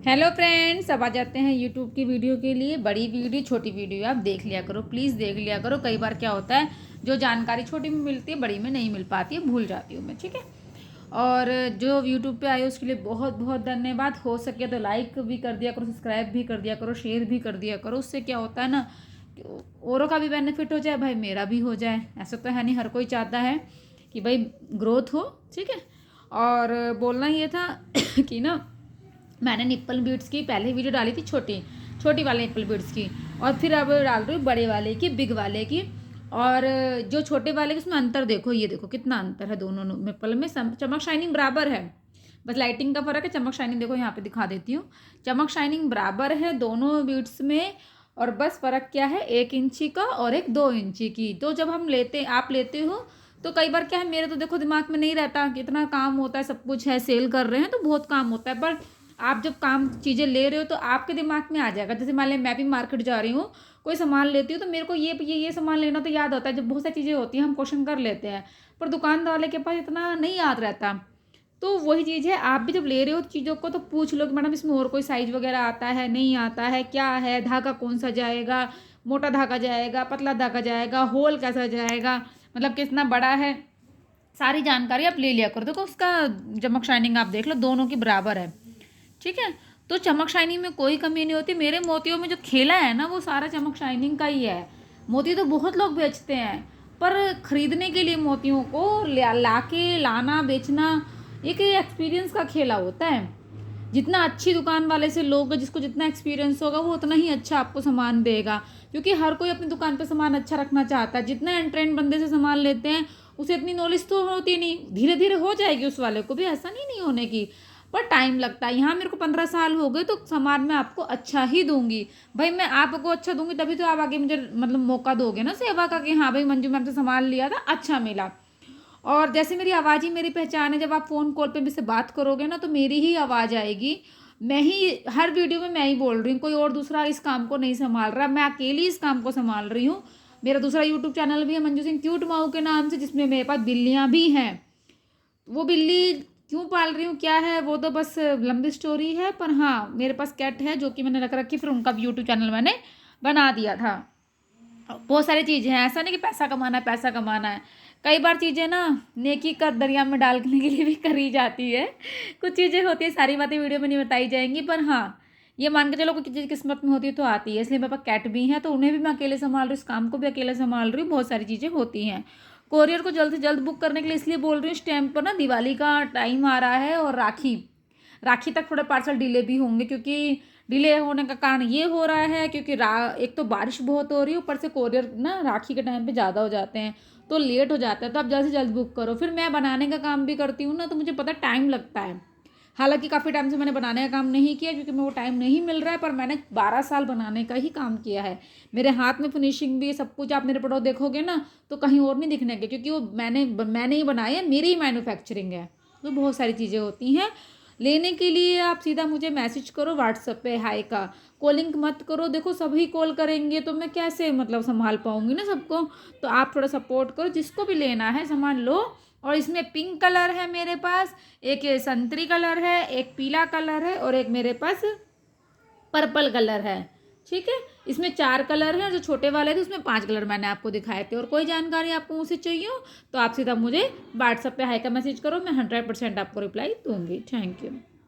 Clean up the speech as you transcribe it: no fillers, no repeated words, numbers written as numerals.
Hello friends, अब आ जाते हैं यूट्यूब की वीडियो के लिए। बड़ी वीडियो छोटी वीडियो आप देख लिया करो, प्लीज़ देख लिया करो। कई बार क्या होता है, जो जानकारी छोटी में मिलती है बड़ी में नहीं मिल पाती है, भूल जाती हूँ मैं, ठीक है। और जो यूट्यूब पे आए उसके लिए बहुत बहुत धन्यवाद। हो सके तो लाइक भी कर दिया करो, सब्सक्राइब भी कर दिया करो, शेयर भी कर दिया करो। उससे क्या होता है ना, औरों का भी बेनिफिट हो जाए, भाई मेरा भी हो जाए। ऐसा तो है नहीं, हर कोई चाहता है कि भाई ग्रोथ हो, ठीक है। और बोलना ये था कि ना, मैंने निप्पल बीड्स की पहले वीडियो डाली थी, छोटी छोटी वाले निप्पल बीड्स की, और फिर अब डाल रही हूँ बड़े वाले की, बिग वाले की। और जो छोटे वाले के उसमें अंतर देखो, ये देखो कितना अंतर है दोनों निप्पल में। चमक शाइनिंग बराबर है, बस लाइटिंग का फ़र्क है। चमक शाइनिंग देखो, यहाँ पे दिखा देती हूँ। चमक शाइनिंग बराबर है दोनों बीड्स में, और बस फ़र्क क्या है, 1 इंची का और एक 2 इंची की। तो जब हम लेते, आप लेते हो तो कई बार क्या है, मेरे तो देखो दिमाग में नहीं रहता, कितना काम होता है, सब कुछ है, सेल कर रहे हैं तो बहुत काम होता है। पर आप जब काम चीज़ें ले रहे हो तो आपके दिमाग में आ जाएगा। जैसे मान लें मैं भी मार्केट जा रही हूँ, कोई सामान लेती हूँ तो मेरे को ये सामान लेना तो याद होता है। जब बहुत सारी चीज़ें होती हैं हम क्वेश्चन कर लेते हैं, पर दुकानदार वाले के पास इतना नहीं याद रहता। तो वही चीज़ है, आप भी जब ले रहे हो चीज़ों को तो पूछ लो कि मैडम इसमें और कोई साइज वगैरह आता है, नहीं आता है, क्या है, धागा कौन सा जाएगा, मोटा धागा जाएगा, पतला धागा जाएगा, होल कैसा जाएगा, मतलब कितना बड़ा है, सारी जानकारी आप ले लिया करो। देखो उसका चमक शाइनिंग आप देख लो, दोनों की बराबर है, ठीक है। तो चमक शाइनिंग में कोई कमी नहीं होती। मेरे मोतियों में जो खेला है ना, वो सारा चमक शाइनिंग का ही है। मोती तो बहुत लोग बेचते हैं, पर खरीदने के लिए मोतियों को लाना बेचना एक एक्सपीरियंस का खेला होता है। जितना अच्छी दुकान वाले से लोग, जिसको जितना एक्सपीरियंस होगा वो उतना ही अच्छा आपको सामान देगा, क्योंकि हर कोई अपनी दुकान पे सामान अच्छा रखना चाहता है। जितना एंट्रेंड बंदे से सामान लेते हैं उसे इतनी नॉलेज तो होती नहीं, धीरे धीरे हो जाएगी उस वाले को भी, ऐसा नहीं होने की, पर टाइम लगता है। यहाँ मेरे को 15 साल हो गए, तो सामान मैं आपको अच्छा ही दूंगी। भाई मैं आपको अच्छा दूंगी तभी तो आप आगे मुझे मतलब मौका दोगे ना सेवा का, कि हाँ भाई मंजू मैम से सामान लिया था, अच्छा मिला। और जैसे मेरी आवाज़ ही मेरी पहचान है, जब आप फ़ोन कॉल पे मुझसे बात करोगे ना तो मेरी ही आवाज़ आएगी। मैं ही हर वीडियो में मैं ही बोल रही हूँ, कोई और दूसरा इस काम को नहीं संभाल रहा, मैं अकेली इस काम को संभाल रही हूँ। मेरा दूसरा यूट्यूब चैनल भी है, मंजू सिंह क्यूट माऊ के नाम से, जिसमें मेरे पास बिल्लियाँ भी हैं। वो बिल्ली क्यों पाल रही हूँ, क्या है, वो तो बस लंबी स्टोरी है। पर हाँ, मेरे पास कैट है जो कि मैंने रख रखी, फिर उनका भी यूट्यूब चैनल मैंने बना दिया था। बहुत सारी चीज़ें हैं, ऐसा नहीं कि पैसा कमाना है, पैसा कमाना है। कई बार चीज़ें ना नेकी का दरिया में डालने के लिए भी करी जाती है। कुछ चीज़ें होती है, सारी बातें वीडियो में नहीं बताई जाएंगी, पर हाँ ये मान के चलो कोई चीज़ किस्मत में होती है तो आती है। इसलिए मेरे पास कैट भी हैं, तो उन्हें भी मैं अकेले संभाल रही हूँ, इस काम को भी अकेले संभाल रही हूँ, बहुत सारी चीज़ें होती हैं। कोरियर को जल्द से जल्द बुक करने के लिए इसलिए बोल रही हूँ, इस टाइम पर ना दिवाली का टाइम आ रहा है, और राखी राखी तक थोड़े पार्सल डिले भी होंगे, क्योंकि डिले होने का कारण ये हो रहा है क्योंकि एक तो बारिश बहुत हो रही है, ऊपर से कोरियर ना राखी के टाइम पे ज़्यादा हो जाते हैं तो लेट हो जाता है। तो आप जल्द से जल्द बुक करो। फिर मैं बनाने का काम भी करती हूँ ना, तो मुझे पता टाइम लगता है। हालांकि काफ़ी टाइम से मैंने बनाने का काम नहीं किया क्योंकि मेरे को टाइम नहीं मिल रहा है, पर मैंने 12 साल बनाने का ही काम किया है। मेरे हाथ में फिनिशिंग भी सब कुछ, आप मेरे प्रोडक्ट देखोगे ना तो कहीं और नहीं दिखने के, क्योंकि वो मैंने ही बनाई है, मेरी ही मैन्युफैक्चरिंग है। तो बहुत सारी चीज़ें होती हैं। लेने के लिए आप सीधा मुझे मैसेज करो व्हाट्सएप पे, हाय का। कॉलिंग मत करो, देखो सभी कॉल करेंगे तो मैं कैसे मतलब संभाल पाऊंगी ना सबको। तो आप थोड़ा सपोर्ट करो, जिसको भी लेना है सामान लो। और इसमें पिंक कलर है मेरे पास, एक ये संतरी कलर है, एक पीला कलर है, और एक मेरे पास पर्पल कलर है, ठीक है। इसमें 4 कलर हैं, जो छोटे वाले थे उसमें 5 कलर मैंने आपको दिखाए थे। और कोई जानकारी आपको मुझसे चाहिए हो तो आप सीधा मुझे व्हाट्सएप पे हाई का मैसेज करो, मैं 100% आपको रिप्लाई दूंगी। Thank you.